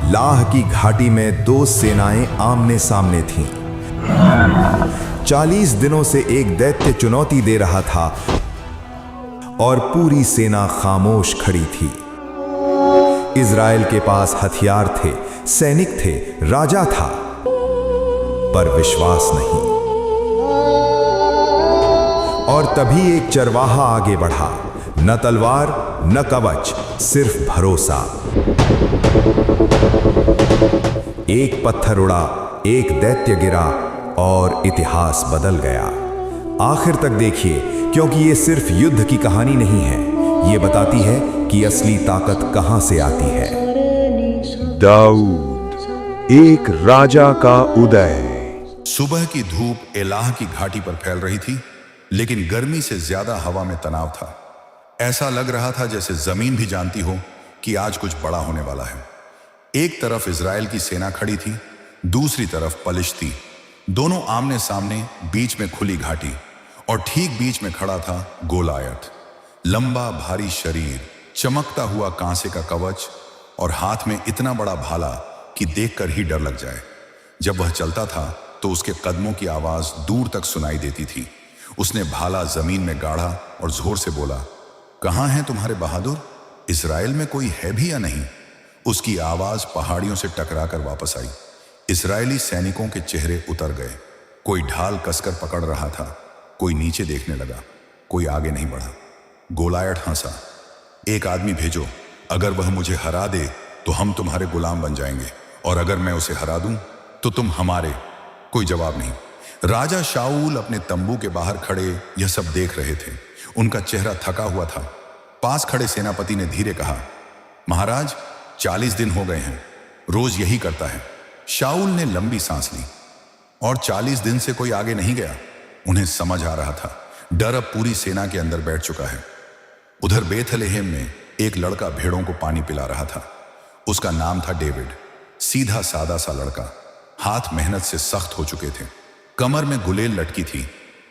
लाह की घाटी में दो सेनाएं आमने सामने थीं। 40 दिनों से एक दैत्य चुनौती दे रहा था और पूरी सेना खामोश खड़ी थी। इज़राइल के पास हथियार थे, सैनिक थे, राजा था, पर विश्वास नहीं। और तभी एक चरवाहा आगे बढ़ा, न तलवार न कवच, सिर्फ भरोसा। एक पत्थर उड़ा, एक दैत्य गिरा और इतिहास बदल गया। आखिर तक देखिए, क्योंकि ये सिर्फ युद्ध की कहानी नहीं है, ये बताती है कि असली ताकत कहां से आती है। दाऊद, एक राजा का उदय। सुबह की धूप एलाह की घाटी पर फैल रही थी, लेकिन गर्मी से ज्यादा हवा में तनाव था। ऐसा लग रहा था जैसे जमीन भी जानती हो कि आज कुछ बड़ा होने वाला है। एक तरफ इजराइल की सेना खड़ी थी, दूसरी तरफ पलिश्ती, दोनों आमने सामने, बीच में खुली घाटी, और ठीक बीच में खड़ा था गोलायत। लंबा भारी शरीर, चमकता हुआ कांसे का कवच और हाथ में इतना बड़ा भाला कि देखकर ही डर लग जाए। जब वह चलता था तो उसके कदमों की आवाज दूर तक सुनाई देती थी। उसने भाला जमीन में गाड़ा और जोर से बोला, कहां हैं तुम्हारे बहादुर? इजराइल में कोई है भी या नहीं? उसकी आवाज पहाड़ियों से टकराकर वापस आई। इजरायली सैनिकों के चेहरे उतर गए। कोई ढाल कसकर पकड़ रहा था, कोई नीचे देखने लगा, कोई आगे नहीं बढ़ा। गोलायत हंसा, एक आदमी भेजो, अगर वह मुझे हरा दे तो हम तुम्हारे गुलाम बन जाएंगे, और अगर मैं उसे हरा दूं तो तुम हमारे। कोई जवाब नहीं। राजा शाऊल अपने तंबू के बाहर खड़े यह सब देख रहे थे। उनका चेहरा थका हुआ था। पास खड़े सेनापति ने धीरे कहा, महाराज, 40 दिन हो गए हैं, रोज यही करता है। शाऊल ने लंबी सांस ली। और 40 दिन से कोई आगे नहीं गया। उन्हें समझ आ रहा था, डर अब पूरी सेना के अंदर बैठ चुका है। उधर बेथलेहेम में एक लड़का भेड़ों को पानी पिला रहा था। उसका नाम था डेविड। सीधा सादा सा लड़का, हाथ मेहनत से सख्त हो चुके थे, कमर में गुलेल लटकी थी,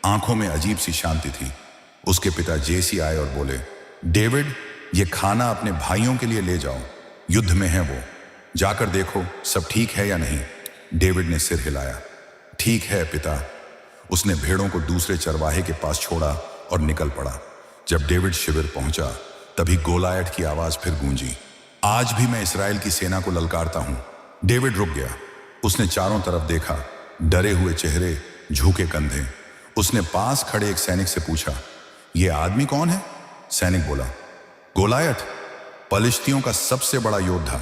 आंखों में अजीब सी शांति थी। उसके पिता जेसी आए और बोले, डेविड, ये खाना अपने भाइयों के लिए ले जाओ, युद्ध में है वो, जाकर देखो सब ठीक है या नहीं। डेविड ने सिर हिलाया, ठीक है पिता। उसने भेड़ों को दूसरे चरवाहे के पास छोड़ा और निकल पड़ा। जब डेविड शिविर पहुंचा तभी गोलायत की आवाज फिर गूंजी, आज भी मैं इस्राएल की सेना को ललकारता हूं। डेविड रुक गया। उसने चारों तरफ देखा, डरे हुए चेहरे, झुके कंधे। उसने पास खड़े एक सैनिक से पूछा, यह आदमी कौन है? सैनिक बोला, गोलायत, पलिश्तियों का सबसे बड़ा योद्धा।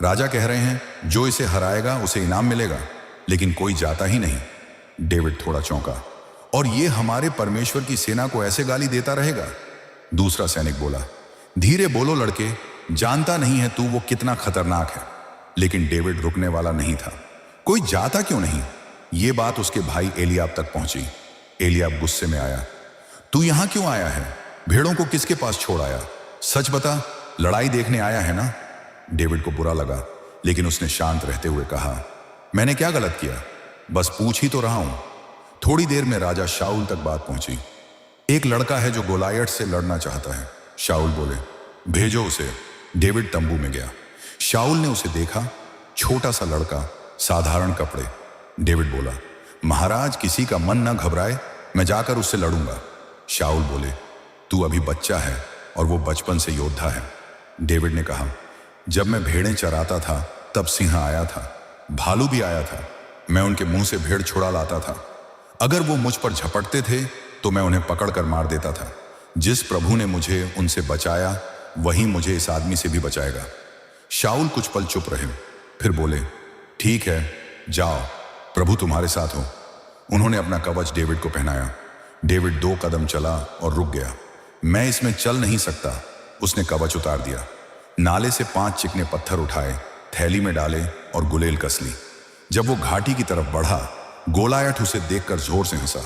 राजा कह रहे हैं जो इसे हराएगा उसे इनाम मिलेगा, लेकिन कोई जाता ही नहीं। डेविड थोड़ा चौंका, और ये हमारे परमेश्वर की सेना को ऐसे गाली देता रहेगा? दूसरा सैनिक बोला, धीरे बोलो लड़के, जानता नहीं है तू वो कितना खतरनाक है। लेकिन डेविड रुकने वाला नहीं था। कोई जाता क्यों नहीं? ये बात उसके भाई एलियाब तक पहुंची। एलियाब गुस्से में आया, तू यहां क्यों आया है? भेड़ों को किसके पास छोड़ आया? सच बता, लड़ाई देखने आया है ना? डेविड को बुरा लगा, लेकिन उसने शांत रहते हुए कहा, मैंने क्या गलत किया? बस पूछ ही तो रहा हूं। थोड़ी देर में राजा शाऊल तक बात पहुंची। एक लड़का है जो गोलायत से लड़ना चाहता है। शाऊल बोले, भेजो उसे। डेविड तंबू में गया। शाऊल ने उसे देखा, छोटा सा लड़का, साधारण कपड़े। डेविड बोला, महाराज, किसी का मन न घबराए, मैं जाकर उससे लड़ूंगा। शाऊल बोले, तू अभी बच्चा है और वो बचपन से योद्धा है। डेविड ने कहा, जब मैं भेड़ें चराता था तब सिंह आया था, भालू भी आया था, मैं उनके मुंह से भेड़ छुड़ा लाता था। अगर वो मुझ पर झपटते थे तो मैं उन्हें पकड़कर मार देता था। जिस प्रभु ने मुझे उनसे बचाया वही मुझे इस आदमी से भी बचाएगा। शाऊल कुछ पल चुप रहे, फिर बोले, ठीक है, जाओ, प्रभु तुम्हारे साथ हो। उन्होंने अपना कवच डेविड को पहनाया। डेविड 2 कदम चला और रुक गया। मैं इसमें चल नहीं सकता। उसने कवच उतार दिया। नाले से 5 चिकने पत्थर उठाए, थैली में डाले और गुलेल कस ली। जब वो घाटी की तरफ बढ़ा, गोलायत उसे देखकर जोर से हंसा,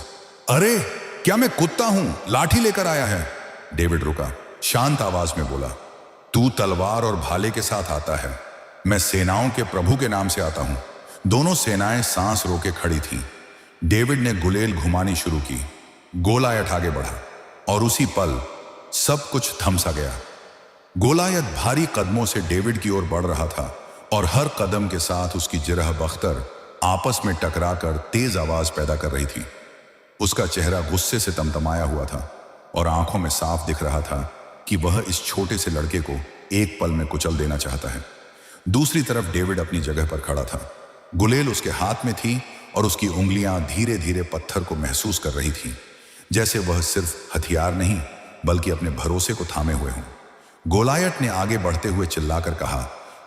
अरे क्या मैं कुत्ता हूं, लाठी लेकर आया है? डेविड रुका, शांत आवाज में बोला, तू तलवार और भाले के साथ आता है, मैं सेनाओं के प्रभु के नाम से आता हूं। दोनों सेनाएं सांस रोके खड़ी थीं। डेविड ने गुलेल घुमानी शुरू की। गोलायत आगे बढ़ा और उसी पल सब कुछ थम सा गया। गोलायत भारी कदमों से डेविड की ओर बढ़ रहा था और हर कदम के साथ उसकी जिरह बख्तर आपस में टकराकर तेज आवाज पैदा कर रही थी। उसका चेहरा गुस्से से तमतमाया हुआ था और आंखों में साफ दिख रहा था कि वह इस छोटे से लड़के को एक पल में कुचल देना चाहता है। दूसरी तरफ डेविड अपनी जगह पर खड़ा था। गुलेल उसके हाथ में थी और उसकी उंगलियां धीरे धीरे पत्थर को महसूस कर रही थी, जैसे वह सिर्फ हथियार नहीं बल्कि अपने भरोसे को थामे हुए हों। गोलायत ने आगे बढ़ते हुए चिल्लाकर कहा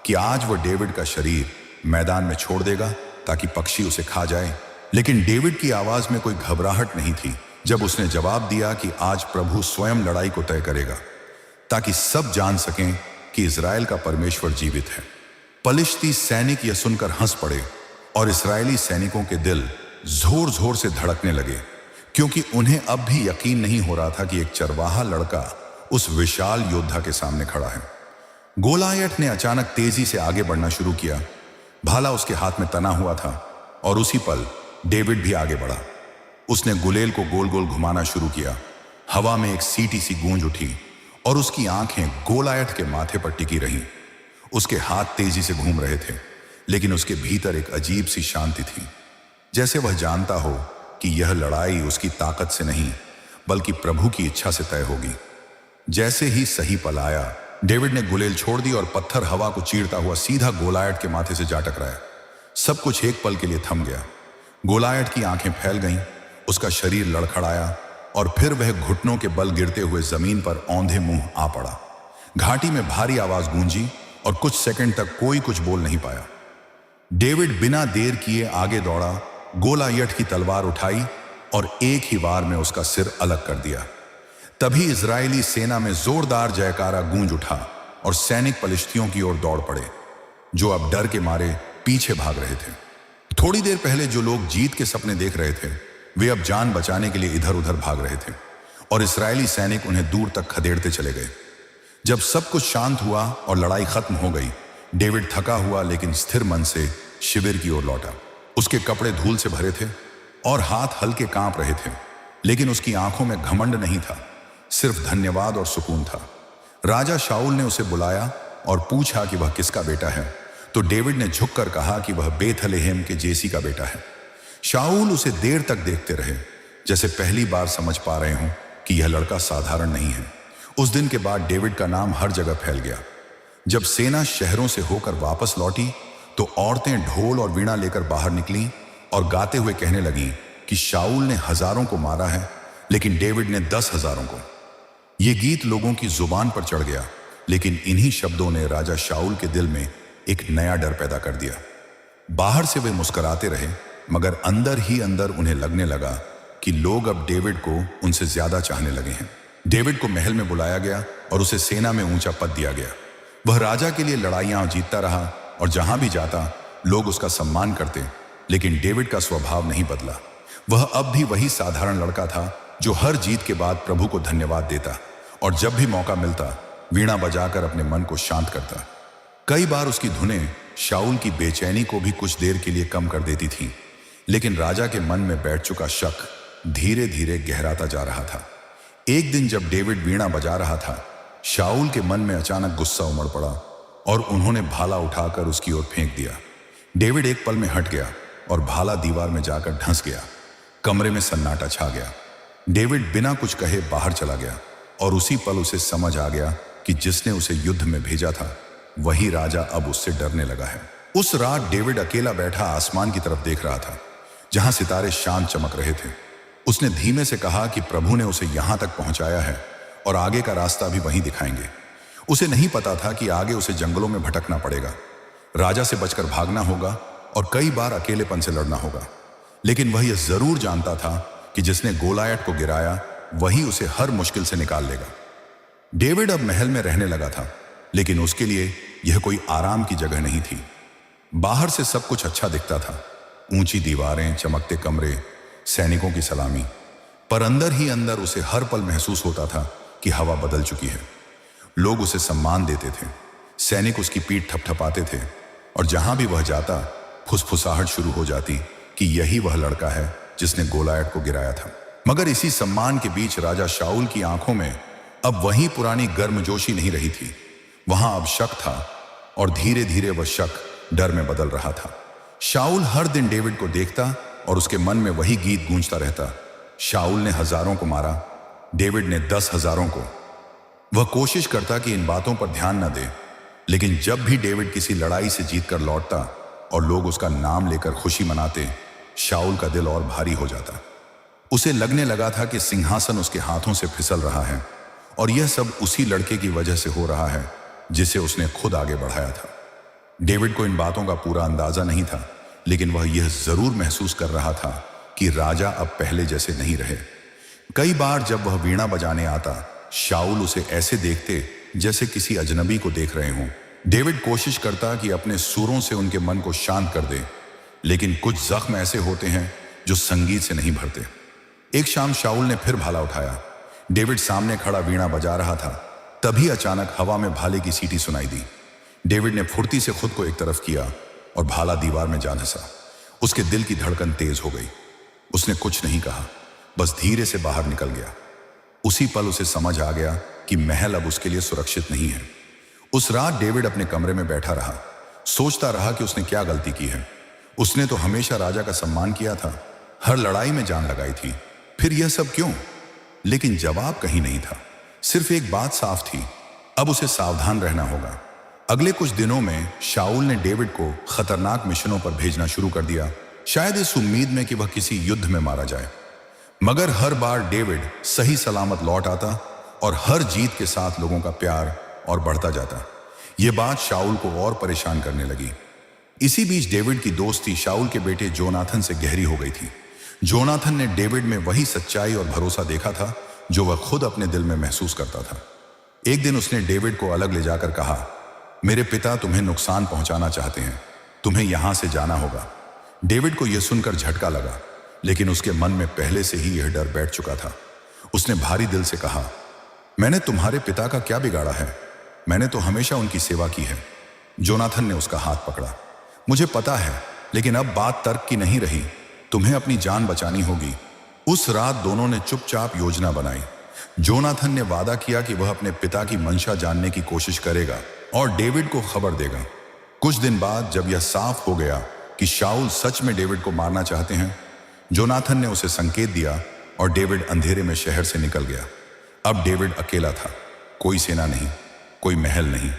कि आज वह डेविड का शरीर मैदान में छोड़ देगा ताकि पक्षी उसे खा जाए। लेकिन डेविड की आवाज में कोई घबराहट नहीं थी जब उसने जवाब दिया कि आज प्रभु स्वयं लड़ाई को तय करेगा ताकि सब जान सकें कि इज़राइल का परमेश्वर जीवित है। पलिश्ती सैनिक यह सुनकर हंस पड़े और इस्राएली सैनिकों के दिल जोर जोर से धड़कने लगे, क्योंकि उन्हें अब भी यकीन नहीं हो रहा था कि एक चरवाहा लड़का उस विशाल योद्धा के सामने खड़ा है। गोलायत ने अचानक तेजी से आगे बढ़ना शुरू किया। भाला उसके हाथ में तना हुआ था और उसी पल डेविड भी आगे बढ़ा। उसने गुलेल को गोल गोल घुमाना शुरू किया। हवा में एक सीटी सी गूंज उठी और उसकी आंखें गोलायत के माथे पर टिकी रहीं। उसके हाथ तेजी से घूम रहे थे, लेकिन उसके भीतर एक अजीब सी शांति थी, जैसे वह जानता हो कि यह लड़ाई उसकी ताकत से नहीं बल्कि प्रभु की इच्छा से तय होगी। जैसे ही सही पल आया, डेविड ने गुलेल छोड़ दी और पत्थर हवा को चीरता हुआ सीधा गोलायत के माथे से जा टकराया। सब कुछ एक पल के लिए थम गया। गोलायत की आंखें फैल गईं, उसका शरीर लड़खड़ाया और फिर वह घुटनों के बल गिरते हुए जमीन पर औंधे मुंह आ पड़ा। घाटी में भारी आवाज गूंजी और कुछ सेकंड तक कोई कुछ बोल नहीं पाया। डेविड बिना देर किए आगे दौड़ा, गोलायत की तलवार उठाई और एक ही वार में उसका सिर अलग कर दिया। तभी इजरायली सेना में जोरदार जयकारा गूंज उठा और सैनिक पलिश्तियों की ओर दौड़ पड़े, जो अब डर के मारे पीछे भाग रहे थे। थोड़ी देर पहले जो लोग जीत के सपने देख रहे थे, वे अब जान बचाने के लिए इधर उधर भाग रहे थे और इस्राएली सैनिक उन्हें दूर तक खदेड़ते चले गए। जब सब कुछ शांत हुआ और लड़ाई खत्म हो गई, डेविड थका हुआ लेकिन स्थिर मन से शिविर की ओर लौटा। उसके कपड़े धूल से भरे थे और हाथ हल्के कांप रहे थे, लेकिन उसकी आंखों में घमंड नहीं था, सिर्फ धन्यवाद और सुकून था। राजा शाऊल ने उसे बुलाया और पूछा कि वह किसका बेटा है, तो डेविड ने झुककर कहा कि वह बेथलेहेम के जेसी का बेटा है। शाऊल उसे देर तक देखते रहे, जैसे पहली बार समझ पा रहे हों कि यह लड़का साधारण नहीं है। उस दिन के बाद डेविड का नाम हर जगह फैल गया। जब सेना शहरों से होकर वापस लौटी तो औरतें ढोल और वीणा लेकर बाहर निकलीं और गाते हुए कहने लगीं कि शाऊल ने हजारों को मारा है, लेकिन डेविड ने 10,000 को। ये गीत लोगों की जुबान पर चढ़ गया, लेकिन इन्हीं शब्दों ने राजा शाऊल के दिल में एक नया डर पैदा कर दिया। बाहर से वे मुस्कुराते रहे, मगर अंदर ही अंदर उन्हें लगने लगा कि लोग अब डेविड को उनसे ज्यादा चाहने लगे हैं। डेविड को महल में बुलाया गया और उसे सेना में ऊंचा पद दिया गया। वह राजा के लिए लड़ाइयां जीतता रहा और जहां भी जाता लोग उसका सम्मान करते, लेकिन डेविड का स्वभाव नहीं बदला। वह अब भी वही साधारण लड़का था जो हर जीत के बाद प्रभु को धन्यवाद देता और जब भी मौका मिलता वीणा बजाकर अपने मन को शांत करता। कई बार उसकी धुनें शाऊल की बेचैनी को भी कुछ देर के लिए कम कर देती थीं, लेकिन राजा के मन में बैठ चुका शक धीरे धीरे गहराता जा रहा था। एक दिन जब डेविड वीणा बजा रहा था, शाऊल के मन में अचानक गुस्सा उमड़ पड़ा और उन्होंने भाला उठाकर उसकी ओर फेंक दिया। डेविड एक पल में हट गया और भाला दीवार में जाकर धंस गया। कमरे में सन्नाटा छा गया। डेविड बिना कुछ कहे बाहर चला गया और उसी पल उसे समझ आ गया कि जिसने उसे युद्ध में भेजा था वही राजा अब उससे डरने लगा है। उस रात डेविड अकेला बैठा आसमान की तरफ देख रहा था, जहां सितारे शांत चमक रहे थे। उसने धीमे से कहा कि प्रभु ने उसे यहां तक पहुंचाया है और आगे का रास्ता भी वहीं दिखाएंगे। उसे नहीं पता था कि आगे उसे जंगलों में भटकना पड़ेगा, राजा से बचकर भागना होगा और कई बार अकेलेपन से लड़ना होगा, लेकिन वह यह जरूर जानता था कि जिसने गोलायत को गिराया वही उसे हर मुश्किल से निकाल लेगा। डेविड अब महल में रहने लगा था, लेकिन उसके लिए यह कोई आराम की जगह नहीं थी। बाहर से सब कुछ अच्छा दिखता था, ऊंची दीवारें, चमकते कमरे, सैनिकों की सलामी, पर अंदर ही अंदर उसे हर पल महसूस होता था कि हवा बदल चुकी है। लोग उसे सम्मान देते थे, सैनिक उसकी पीठ थपथपाते थे और जहां भी वह जाता फुसफुसाहट शुरू हो जाती कि यही वह लड़का है जिसने गोलायत को गिराया था। मगर इसी सम्मान के बीच राजा शाऊल की आंखों में अब वही पुरानी गर्मजोशी नहीं रही थी। वहां अब शक था और धीरे धीरे वह शक डर में बदल रहा था। शाऊल हर दिन डेविड को देखता और उसके मन में वही गीत गूंजता रहता। शाऊल ने हजारों को मारा, डेविड ने 10,000 को। वह कोशिश करता कि इन बातों पर ध्यान न दे, लेकिन जब भी डेविड किसी लड़ाई से जीतकर लौटता और लोग उसका नाम लेकर खुशी मनाते, शाऊल का दिल और भारी हो जाता। उसे लगने लगा था कि सिंहासन उसके हाथों से फिसल रहा है और यह सब उसी लड़के की वजह से हो रहा है जिसे उसने खुद आगे बढ़ाया था। डेविड को इन बातों का पूरा अंदाजा नहीं था, लेकिन वह यह जरूर महसूस कर रहा था कि राजा अब पहले जैसे नहीं रहे। कई बार जब वह वीणा बजाने आता, शाऊल उसे ऐसे देखते जैसे किसी अजनबी को देख रहे हों। डेविड कोशिश करता कि अपने सुरों से उनके मन को शांत कर दे, लेकिन कुछ जख्म ऐसे होते हैं जो संगीत से नहीं भरते। एक शाम शाऊल ने फिर भाला उठाया। डेविड सामने खड़ा वीणा बजा रहा था। तभी अचानक हवा में भाले की सीटी सुनाई दी। डेविड ने फुर्ती से खुद को एक तरफ किया और भाला दीवार में जा धंसा। उसके दिल की धड़कन तेज हो गई। उसने कुछ नहीं कहा, बस धीरे से बाहर निकल गया। उसी पल उसे समझ आ गया कि महल अब उसके लिए सुरक्षित नहीं है। उस रात डेविड अपने कमरे में बैठा रहा, सोचता रहा कि उसने क्या गलती की है। उसने तो हमेशा राजा का सम्मान किया था, हर लड़ाई में जान लगाई थी, फिर यह सब क्यों? लेकिन जवाब कहीं नहीं था। सिर्फ एक बात साफ थी, अब उसे सावधान रहना होगा। अगले कुछ दिनों में शाऊल ने डेविड को खतरनाक मिशनों पर भेजना शुरू कर दिया, शायद इस उम्मीद में कि वह किसी युद्ध में मारा जाए। मगर हर बार डेविड सही सलामत लौट आता और हर जीत के साथ लोगों का प्यार और बढ़ता जाता। यह बात शाऊल को और परेशान करने लगी। इसी बीच डेविड की दोस्ती शाऊल के बेटे जोनाथन से गहरी हो गई थी। जोनाथन ने डेविड में वही सच्चाई और भरोसा देखा था जो वह खुद अपने दिल में महसूस करता था। एक दिन उसने डेविड को अलग ले जाकर कहा, मेरे पिता तुम्हें नुकसान पहुंचाना चाहते हैं, तुम्हें यहां से जाना होगा। डेविड को यह सुनकर झटका लगा, लेकिन उसके मन में पहले से ही यह डर बैठ चुका था। उसने भारी दिल से कहा, मैंने तुम्हारे पिता का क्या बिगाड़ा है? मैंने तो हमेशा उनकी सेवा की है। जोनाथन ने उसका हाथ पकड़ा, मुझे पता है, लेकिन अब बात तर्क की नहीं रही, तुम्हें अपनी जान बचानी होगी। उस रात दोनों ने चुपचाप योजना बनाई। जोनाथन ने वादा किया कि वह अपने पिता की मंशा जानने की कोशिश करेगा और डेविड को खबर देगा। कुछ दिन बाद जब यह साफ हो गया कि शाऊल सच में डेविड को मारना चाहते हैं, जोनाथन ने उसे संकेत दिया और डेविड अंधेरे में शहर से निकल गया। अब डेविड अकेला था, कोई सेना नहीं, कोई महल नहीं,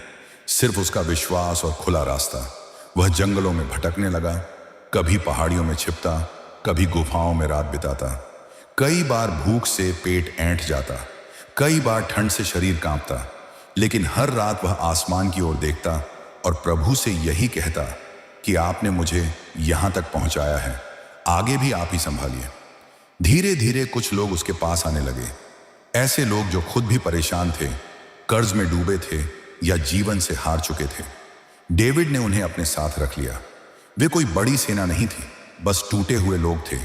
सिर्फ उसका विश्वास और खुला रास्ता। वह जंगलों में भटकने लगा, कभी पहाड़ियों में छिपता, कभी गुफाओं में रात बिताता। कई बार भूख से पेट ऐंठ जाता, कई बार ठंड से शरीर कांपता, लेकिन हर रात वह आसमान की ओर देखता और प्रभु से यही कहता कि आपने मुझे यहां तक पहुंचाया है, आगे भी आप ही संभालिए। धीरे धीरे कुछ लोग उसके पास आने लगे, ऐसे लोग जो खुद भी परेशान थे, कर्ज में डूबे थे या जीवन से हार चुके थे। डेविड ने उन्हें अपने साथ रख लिया। वे कोई बड़ी सेना नहीं थी, बस टूटे हुए लोग थे,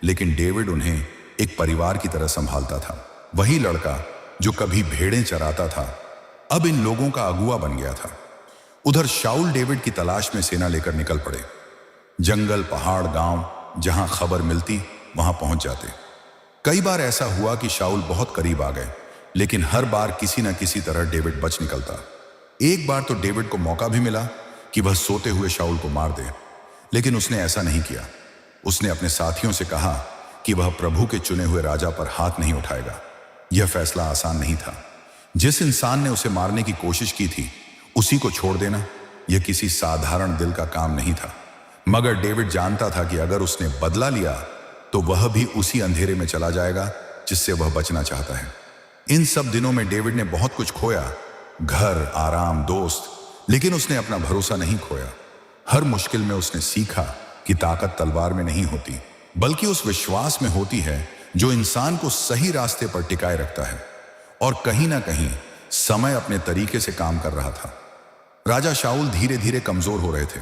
लेकिन डेविड उन्हें एक परिवार की तरह संभालता था। वही लड़का जो कभी भेड़ें चराता था, अब इन लोगों का अगुआ बन गया था। उधर शाऊल डेविड की तलाश में सेना लेकर निकल पड़े। जंगल, पहाड़, गांव, जहां खबर मिलती वहां पहुंच जाते। कई बार ऐसा हुआ कि शाऊल बहुत करीब आ गए, लेकिन हर बार किसी न किसी तरह डेविड बच निकलता। एक बार तो डेविड को मौका भी मिला कि वह सोते हुए शाऊल को मार दे, लेकिन उसने ऐसा नहीं किया। उसने अपने साथियों से कहा कि वह प्रभु के चुने हुए राजा पर हाथ नहीं उठाएगा। यह फैसला आसान नहीं था। जिस इंसान ने उसे मारने की कोशिश की थी, उसी को छोड़ देना यह किसी साधारण दिल का काम नहीं था। मगर डेविड जानता था कि अगर उसने बदला लिया तो वह भी उसी अंधेरे में चला जाएगा जिससे वह बचना चाहता है। इन सब दिनों में डेविड ने बहुत कुछ खोया, घर, आराम, दोस्त, लेकिन उसने अपना भरोसा नहीं खोया। हर मुश्किल में उसने सीखा कि ताकत तलवार में नहीं होती, बल्कि उस विश्वास में होती है जो इंसान को सही रास्ते पर टिकाए रखता है। और कहीं ना कहीं समय अपने तरीके से काम कर रहा था। राजा शाऊल धीरे धीरे कमजोर हो रहे थे,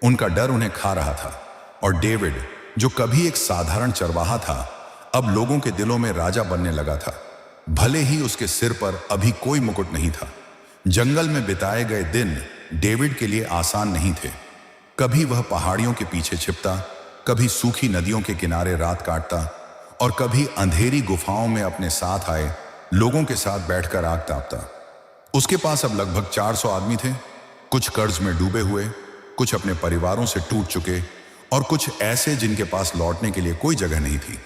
उनका डर उन्हें खा रहा था, और डेविड जो कभी एक साधारण चरवाहा था, अब लोगों के दिलों में राजा बनने लगा था। भले ही उसके सिर पर अभी कोई मुकुट नहीं था। जंगल में बिताए गए दिन डेविड के लिए आसान नहीं थे। कभी वह पहाड़ियों के पीछे छिपता, कभी सूखी नदियों के किनारे रात काटता, और कभी अंधेरी गुफाओं में अपने साथ आए लोगों के साथ बैठकर आग तापता। उसके पास अब लगभग 400 आदमी थे, कुछ कर्ज में डूबे हुए, कुछ अपने परिवारों से टूट चुके और कुछ ऐसे जिनके पास लौटने के लिए कोई जगह नहीं थी।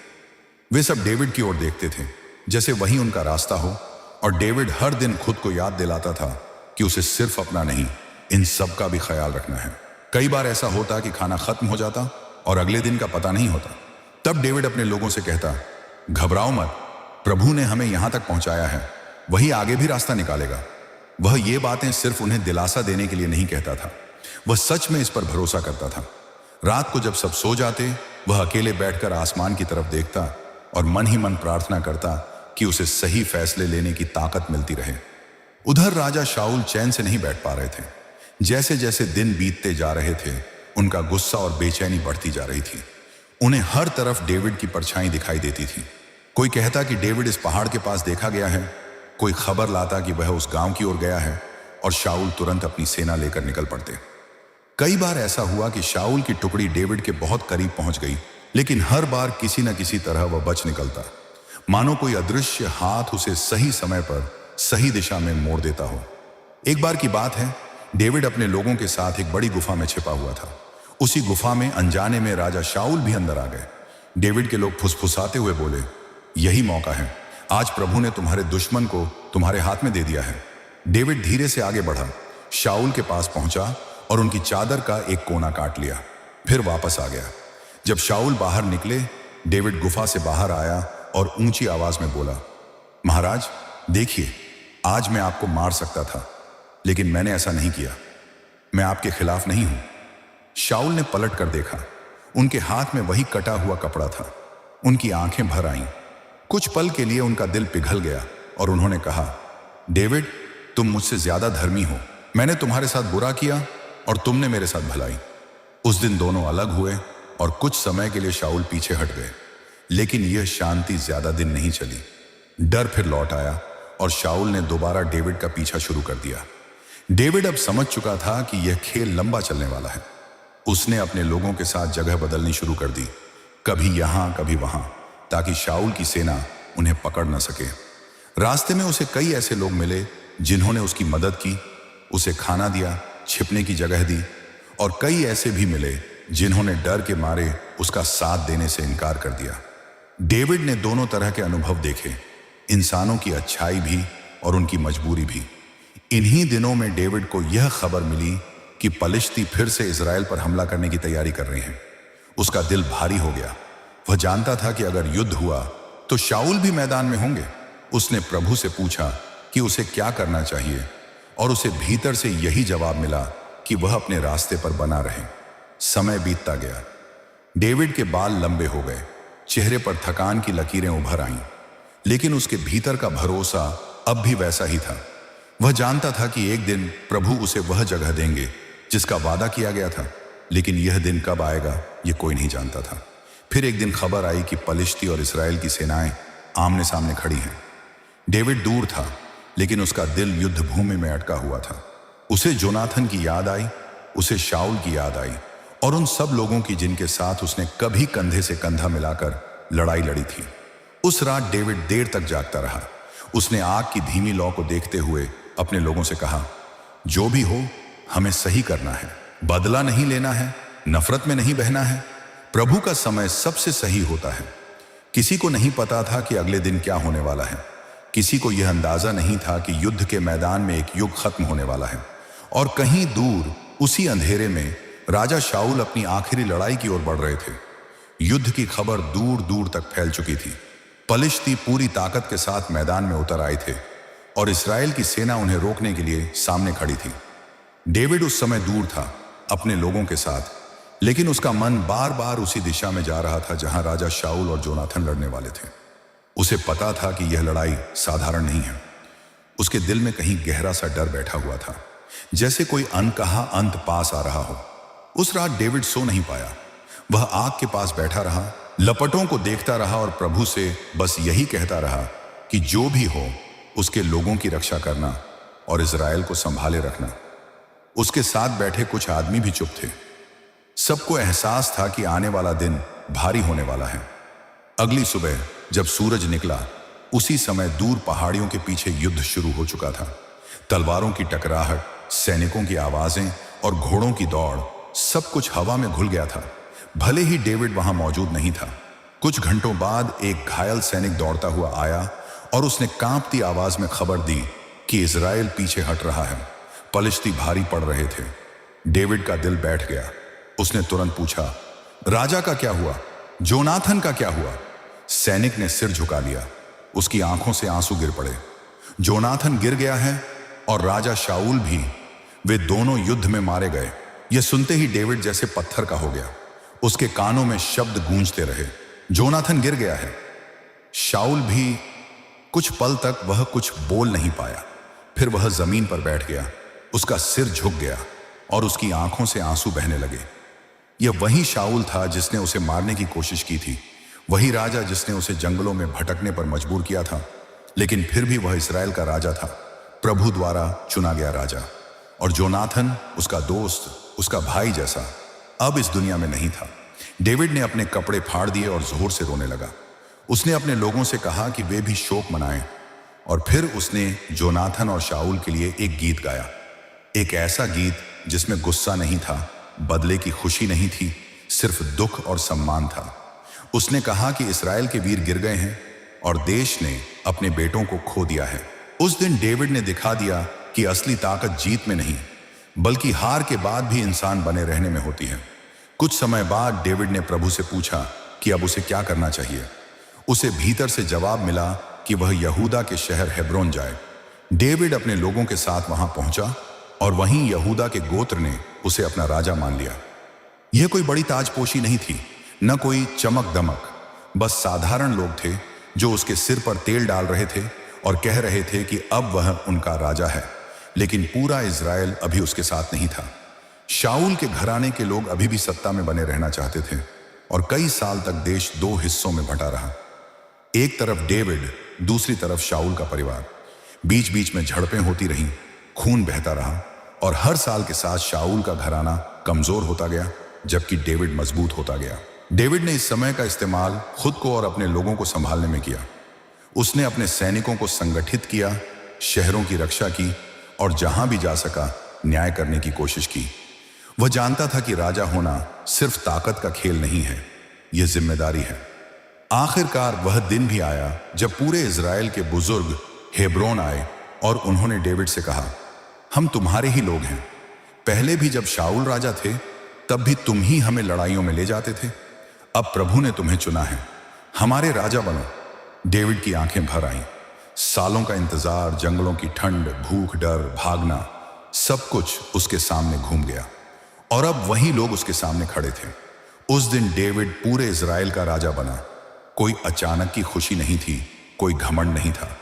वे सब डेविड की ओर देखते थे जैसे वही उनका रास्ता हो, और डेविड हर दिन खुद को याद दिलाता था कि उसे सिर्फ अपना नहीं, इन सब का भी ख्याल रखना है। कई बार ऐसा होता कि खाना खत्म हो जाता और अगले दिन का पता नहीं होता। तब डेविड अपने लोगों से कहता, घबराओ मत, प्रभु ने हमें यहां तक पहुंचाया है, वही आगे भी रास्ता निकालेगा। वह ये बातें सिर्फ उन्हें दिलासा देने के लिए नहीं कहता था, वह सच में इस पर भरोसा करता था। रात को जब सब सो जाते, वह अकेले बैठकर आसमान की तरफ देखता और मन ही मन प्रार्थना करता कि उसे सही फैसले लेने की ताकत मिलती रहे। उधर राजा शाऊल चैन से नहीं बैठ पा रहे थे। जैसे जैसे दिन बीतते जा रहे थे, उनका गुस्सा और बेचैनी बढ़ती जा रही थी। उन्हें हर तरफ डेविड की परछाई दिखाई देती थी। कोई कहता कि डेविड इस पहाड़ के पास देखा गया है, कोई खबर लाता कि वह उस गांव की ओर गया है, और शाऊल तुरंत अपनी सेना लेकर निकल पड़ते। कई बार ऐसा हुआ कि शाऊल की टुकड़ी डेविड के बहुत करीब पहुंच गई, लेकिन हर बार किसी न किसी तरह वह बच निकलता, मानो कोई अदृश्य हाथ उसे सही समय पर सही दिशा में मोड़ देता हो। एक बार की बात है, डेविड अपने लोगों के साथ एक बड़ी गुफा में छिपा हुआ था। उसी गुफा में अनजाने में राजा शाऊल भी अंदर आ गए। डेविड के लोग फुसफुसाते हुए बोले, यही मौका है, आज प्रभु ने तुम्हारे दुश्मन को तुम्हारे हाथ में दे दिया है। डेविड धीरे से आगे बढ़ा, शाऊल के पास पहुंचा और उनकी चादर का एक कोना काट लिया, फिर वापस आ गया। जब शाऊल बाहर निकले, डेविड गुफा से बाहर आया और ऊंची आवाज में बोला, महाराज देखिए, आज मैं आपको मार सकता था, लेकिन मैंने ऐसा नहीं किया। मैं आपके खिलाफ नहीं हूं। शाऊल ने पलट कर देखा, उनके हाथ में वही कटा हुआ कपड़ा था। उनकी आंखें भर आईं। कुछ पल के लिए उनका दिल पिघल गया और उन्होंने कहा, डेविड, तुम मुझसे ज्यादा धर्मी हो। मैंने तुम्हारे साथ बुरा किया और तुमने मेरे साथ भलाई। उस दिन दोनों अलग हुए और कुछ समय के लिए शाऊल पीछे हट गए, लेकिन यह शांति ज्यादा दिन नहीं चली। डर फिर लौट आया और शाऊल ने दोबारा डेविड का पीछा शुरू कर दिया। डेविड अब समझ चुका था कि यह खेल लंबा चलने वाला है। उसने अपने लोगों के साथ जगह बदलनी शुरू कर दी, कभी यहां कभी वहां, ताकि शाऊल की सेना उन्हें पकड़ न सके। रास्ते में उसे कई ऐसे लोग मिले जिन्होंने उसकी मदद की, उसे खाना दिया, छिपने की जगह दी, और कई ऐसे भी मिले जिन्होंने डर के मारे उसका साथ देने से इनकार कर दिया। डेविड ने दोनों तरह के अनुभव देखे, इंसानों की अच्छाई भी और उनकी मजबूरी भी। इन्हीं दिनों में डेविड को यह खबर मिली कि पलिश्ती फिर से इजराइल पर हमला करने की तैयारी कर रहे हैं। उसका दिल भारी हो गया। वह जानता था कि अगर युद्ध हुआ तो शाऊल भी मैदान में होंगे। उसने प्रभु से पूछा कि उसे क्या करना चाहिए, और उसे भीतर से यही जवाब मिला कि वह अपने रास्ते पर बना रहे। समय बीतता गया। डेविड के बाल लंबे हो गए, चेहरे पर थकान की लकीरें उभर आईं, लेकिन उसके भीतर का भरोसा अब भी वैसा ही था। वह जानता था कि एक दिन प्रभु उसे वह जगह देंगे जिसका वादा किया गया था, लेकिन यह दिन कब आएगा यह कोई नहीं जानता था। फिर एक दिन खबर आई कि पलिश्ती और इस्राएल की सेनाएं आमने सामने खड़ी हैं। डेविड दूर था, लेकिन उसका दिल युद्ध भूमि में अटका हुआ था। उसे जोनाथन की याद आई, उसे शाऊल की याद आई, और उन सब लोगों की जिनके साथ उसने कभी कंधे से कंधा मिलाकर लड़ाई लड़ी थी। उस रात डेविड देर तक जागता रहा। उसने आग की धीमी लौ को देखते हुए अपने लोगों से कहा, जो भी हो, हमें सही करना है, बदला नहीं लेना है, नफरत में नहीं बहना है। प्रभु का समय सबसे सही होता है। किसी को नहीं पता था कि अगले दिन क्या होने वाला है। किसी को यह अंदाजा नहीं था कि युद्ध के मैदान में एक युग खत्म होने वाला है, और कहीं दूर उसी अंधेरे में राजा शाऊल अपनी आखिरी लड़ाई की ओर बढ़ रहे थे। युद्ध की खबर दूर दूर तक फैल चुकी थी। पलिश्ती पूरी ताकत के साथ मैदान में उतर आए थे और इस्राएल की सेना उन्हें रोकने के लिए सामने खड़ी थी। डेविड उस समय दूर था अपने लोगों के साथ, लेकिन उसका मन बार बार उसी दिशा में जा रहा था जहां राजा शाऊल और जोनाथन लड़ने वाले थे। उसे पता था कि यह लड़ाई साधारण नहीं है। उसके दिल में कहीं गहरा सा डर बैठा हुआ था, जैसे कोई अनकहा अंत पास आ रहा हो। उस रात डेविड सो नहीं पाया। वह आग के पास बैठा रहा, लपटों को देखता रहा और प्रभु से बस यही कहता रहा कि जो भी हो, उसके लोगों की रक्षा करना और इजराइल को संभाले रखना। उसके साथ बैठे कुछ आदमी भी चुप थे। सबको एहसास था कि आने वाला दिन भारी होने वाला है। अगली सुबह जब सूरज निकला, उसी समय दूर पहाड़ियों के पीछे युद्ध शुरू हो चुका था। तलवारों की टकराहट, सैनिकों की आवाजें और घोड़ों की दौड़ सब कुछ हवा में घुल गया था। भले ही डेविड वहां मौजूद नहीं था। कुछ घंटों बाद एक घायल सैनिक दौड़ता हुआ आया और उसने कांपती आवाज में खबर दी कि इजराइल पीछे हट रहा है। पलिश्ती भारी पड़ रहे थे। डेविड का दिल बैठ गया। उसने तुरंत पूछा, राजा का क्या हुआ? जोनाथन का क्या हुआ? सैनिक ने सिर झुका लिया। उसकी आंखों से आंसू गिर पड़े। जोनाथन गिर गया है और राजा शाऊल भी। वे दोनों युद्ध में मारे गए। यह सुनते ही डेविड जैसे पत्थर का हो गया। उसके कानों में शब्द गूंजते रहे, जोनाथन गिर गया है। शाऊल भी। कुछ पल तक वह कुछ बोल नहीं पाया। फिर वह जमीन पर बैठ गया। उसका सिर झुक गया और उसकी आंखों से आंसू बहने लगे। यह वही शाऊल था जिसने उसे मारने की कोशिश की थी। वही राजा जिसने उसे जंगलों में भटकने पर मजबूर किया था। लेकिन फिर भी वह इस्राएल का राजा था, प्रभु द्वारा चुना गया राजा। और जोनाथन उसका दोस्त, उसका भाई जैसा, अब इस दुनिया में नहीं था। डेविड ने अपने कपड़े फाड़ दिए और जोर से रोने लगा। उसने अपने लोगों से कहा कि वे भी शोक मनाएं। और फिर उसने जोनाथन और शाऊल के लिए एक गीत गाया। एक ऐसा गीत जिसमें गुस्सा नहीं था, बदले की खुशी नहीं थी, सिर्फ दुख और सम्मान था। उसने कहा कि इस्राएल के वीर गिर गए हैं और देश ने अपने बेटों को खो दिया है। उस दिन डेविड ने दिखा दिया कि असली ताकत जीत में नहीं, बल्कि हार के बाद भी इंसान बने रहने में होती है। कुछ समय बाद डेविड ने प्रभु से पूछा कि अब उसे क्या करना चाहिए। उसे भीतर से जवाब मिला कि वह यहूदा के शहर हेब्रोन जाए। डेविड अपने लोगों के साथ वहां पहुंचा और वहीं यहूदा के गोत्र ने उसे अपना राजा मान लिया। यह कोई बड़ी ताजपोशी नहीं थी, न कोई चमक दमक, बस साधारण लोग थे जो उसके सिर पर तेल डाल रहे थे और कह रहे थे कि अब वह उनका राजा है। लेकिन पूरा इज़राइल अभी उसके साथ नहीं था। शाऊल के घराने के लोग अभी भी सत्ता में बने रहना चाहते थे और कई साल तक देश दो हिस्सों में बंटा रहा। एक तरफ डेविड, दूसरी तरफ शाऊल का परिवार। बीच बीच में झड़पें होती रहीं, खून बहता रहा और हर साल के साथ शाऊल का घराना कमजोर होता गया जबकि डेविड मजबूत होता गया। डेविड ने इस समय का इस्तेमाल खुद को और अपने लोगों को संभालने में किया। उसने अपने सैनिकों को संगठित किया, शहरों की रक्षा की और जहां भी जा सका न्याय करने की कोशिश की। वह जानता था कि राजा होना सिर्फ ताकत का खेल नहीं है, यह जिम्मेदारी है। आखिरकार वह दिन भी आया जब पूरे इज़राइल के बुजुर्ग हेब्रोन आए और उन्होंने डेविड से कहा, हम तुम्हारे ही लोग हैं। पहले भी जब शाऊल राजा थे तब भी तुम ही हमें लड़ाइयों में ले जाते थे। अब प्रभु ने तुम्हें चुना है, हमारे राजा बनो। डेविड की आंखें भर आईं। सालों का इंतजार, जंगलों की ठंड, भूख, डर, भागना, सब कुछ उसके सामने घूम गया और अब वही लोग उसके सामने खड़े थे। उस दिन डेविड पूरे इज़राइल का राजा बना। कोई अचानक की खुशी नहीं थी, कोई घमंड नहीं था,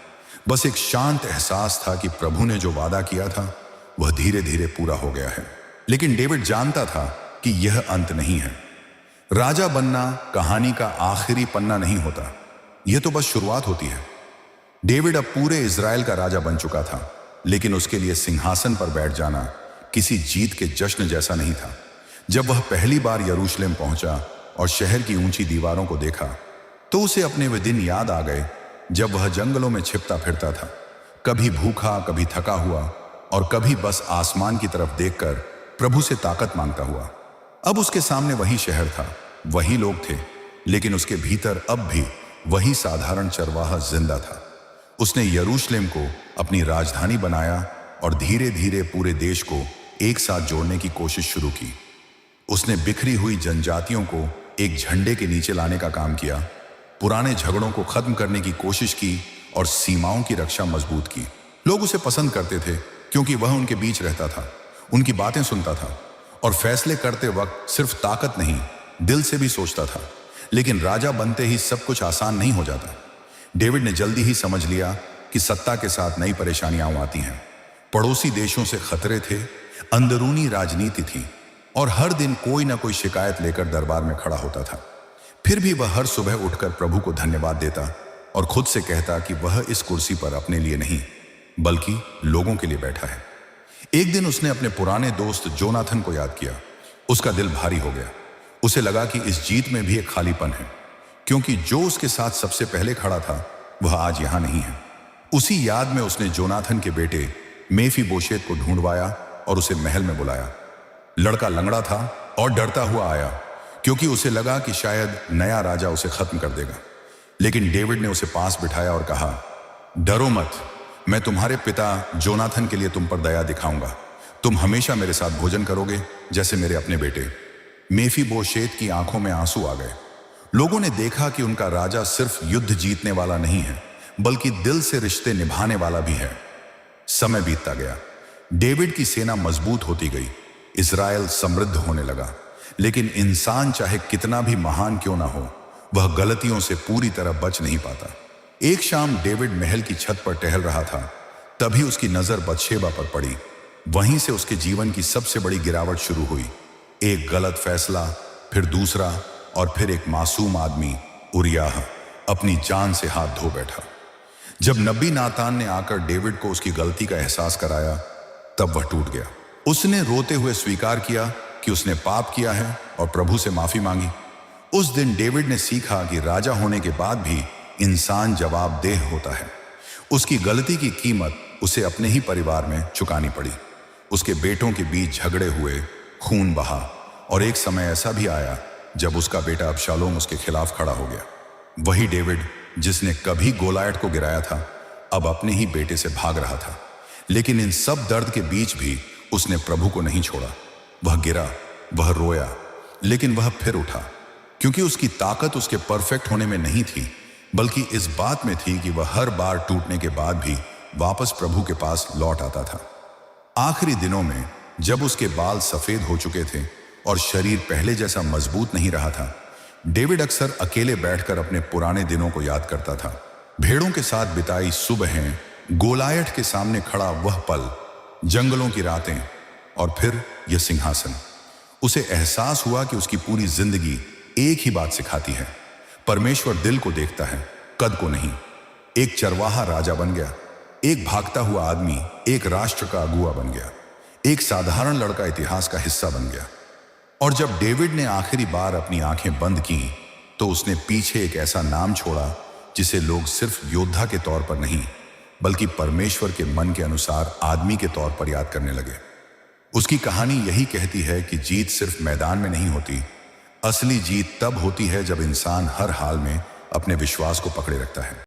बस एक शांत एहसास था कि प्रभु ने जो वादा किया था वह धीरे धीरे पूरा हो गया है। लेकिन डेविड जानता था कि यह अंत नहीं है। राजा बनना कहानी का आखिरी पन्ना नहीं होता, यह तो बस शुरुआत होती है। डेविड अब पूरे इज़राइल का राजा बन चुका था, लेकिन उसके लिए सिंहासन पर बैठ जाना किसी जीत के जश्न जैसा नहीं था। जब वह पहली बार यरूशलेम पहुंचा और शहर की ऊंची दीवारों को देखा तो उसे अपने वे दिन याद आ गए जब वह जंगलों में छिपता फिरता था, कभी भूखा, कभी थका हुआ और कभी बस आसमान की तरफ देखकर प्रभु से ताकत मांगता हुआ। अब उसके सामने वही शहर था, वही लोग थे, लेकिन उसके भीतर अब भी वही साधारण चरवाहा जिंदा था। उसने यरूशलेम को अपनी राजधानी बनाया और धीरे धीरे पूरे देश को एक साथ जोड़ने की कोशिश शुरू की। उसने बिखरी हुई जनजातियों को एक झंडे के नीचे लाने का काम किया, पुराने झगड़ों को खत्म करने की कोशिश की और सीमाओं की रक्षा मजबूत की। लोग उसे पसंद करते थे क्योंकि वह उनके बीच रहता था, उनकी बातें सुनता था और फैसले करते वक्त सिर्फ ताकत नहीं, दिल से भी सोचता था। लेकिन राजा बनते ही सब कुछ आसान नहीं हो जाता। डेविड ने जल्दी ही समझ लिया कि सत्ता के साथ नई परेशानियां आती हैं। पड़ोसी देशों से खतरे थे, अंदरूनी राजनीति थी और हर दिन कोई ना कोई शिकायत लेकर दरबार में खड़ा होता था। फिर भी वह हर सुबह उठकर प्रभु को धन्यवाद देता और खुद से कहता कि वह इस कुर्सी पर अपने लिए नहीं बल्कि लोगों के लिए बैठा है। एक दिन उसने अपने पुराने दोस्त जोनाथन को याद किया। उसका दिल भारी हो गया। उसे लगा कि इस जीत में भी एक खालीपन है, क्योंकि जो उसके साथ सबसे पहले खड़ा था वह आज यहां नहीं है। उसी याद में उसने जोनाथन के बेटे मेफीबोशेत को ढूंढवाया और उसे महल में बुलाया। लड़का लंगड़ा था, और डरता हुआ आया, क्योंकि उसे लगा कि शायद नया राजा उसे खत्म कर देगा। लेकिन डेविड ने उसे पास बिठाया और कहा, डरो मत, मैं तुम्हारे पिता जोनाथन के लिए तुम पर दया दिखाऊंगा। तुम हमेशा मेरे साथ भोजन करोगे जैसे मेरे अपने बेटे। मेफीबोशेत की आंखों में आंसू आ गए। लोगों ने देखा कि उनका राजा सिर्फ युद्ध जीतने वाला नहीं है, बल्कि दिल से रिश्ते निभाने वाला भी है। समय बीतता गया, डेविड की सेना मजबूत होती गई, इज़राइल समृद्ध होने लगा। लेकिन इंसान चाहे कितना भी महान क्यों ना हो, वह गलतियों से पूरी तरह बच नहीं पाता। एक शाम डेविड महल की छत पर टहल रहा था, तभी उसकी नजर बतशेबा पर पड़ी। वहीं से उसके जीवन की सबसे बड़ी गिरावट शुरू हुई। एक गलत फैसला, फिर दूसरा, और फिर एक मासूम आदमी उरियाह अपनी जान से हाथ धो बैठा। जब नबी नातान ने आकर डेविड को उसकी गलती का एहसास कराया, तब वह टूट गया। उसने रोते हुए स्वीकार किया कि उसने पाप किया है और प्रभु से माफी मांगी। उस दिन डेविड ने सीखा कि राजा होने के बाद भी इंसान जवाबदेह होता है। उसकी गलती की कीमत उसे अपने ही परिवार में चुकानी पड़ी। उसके बेटों के बीच झगड़े हुए, खून बहा, और एक समय ऐसा भी आया जब उसका बेटा अबशालोम उसके खिलाफ खड़ा हो गया। वही डेविड जिसने कभी गोलायत को गिराया था, अब अपने ही बेटे से भाग रहा था। लेकिन इन सब दर्द के बीच भी उसने प्रभु को नहीं छोड़ा। वह गिरा, वह रोया, लेकिन वह फिर उठा, क्योंकि उसकी ताकत उसके परफेक्ट होने में नहीं थी, बल्कि इस बात में थी कि वह हर बार टूटने के बाद भी वापस प्रभु के पास लौट आता था। आखिरी दिनों में जब उसके बाल सफेद हो चुके थे और शरीर पहले जैसा मजबूत नहीं रहा था, डेविड अक्सर अकेले बैठकर अपने पुराने दिनों को याद करता था। भेड़ों के साथ बिताई सुबहें, गोलायत के सामने खड़ा वह पल, जंगलों की रातें, और फिर यह सिंहासन। उसे एहसास हुआ कि उसकी पूरी जिंदगी एक ही बात सिखाती है, परमेश्वर दिल को देखता है, कद को नहीं। एक चरवाहा राजा बन गया, एक भागता हुआ आदमी एक राष्ट्र का अगुआ बन गया, एक साधारण लड़का इतिहास का हिस्सा बन गया। और जब डेविड ने आखिरी बार अपनी आंखें बंद की, तो उसने पीछे एक ऐसा नाम छोड़ा जिसे लोग सिर्फ योद्धा के तौर पर नहीं, बल्कि परमेश्वर के मन के अनुसार आदमी के तौर पर याद करने लगे। उसकी कहानी यही कहती है कि जीत सिर्फ मैदान में नहीं होती, असली जीत तब होती है जब इंसान हर हाल में अपने विश्वास को पकड़े रखता है।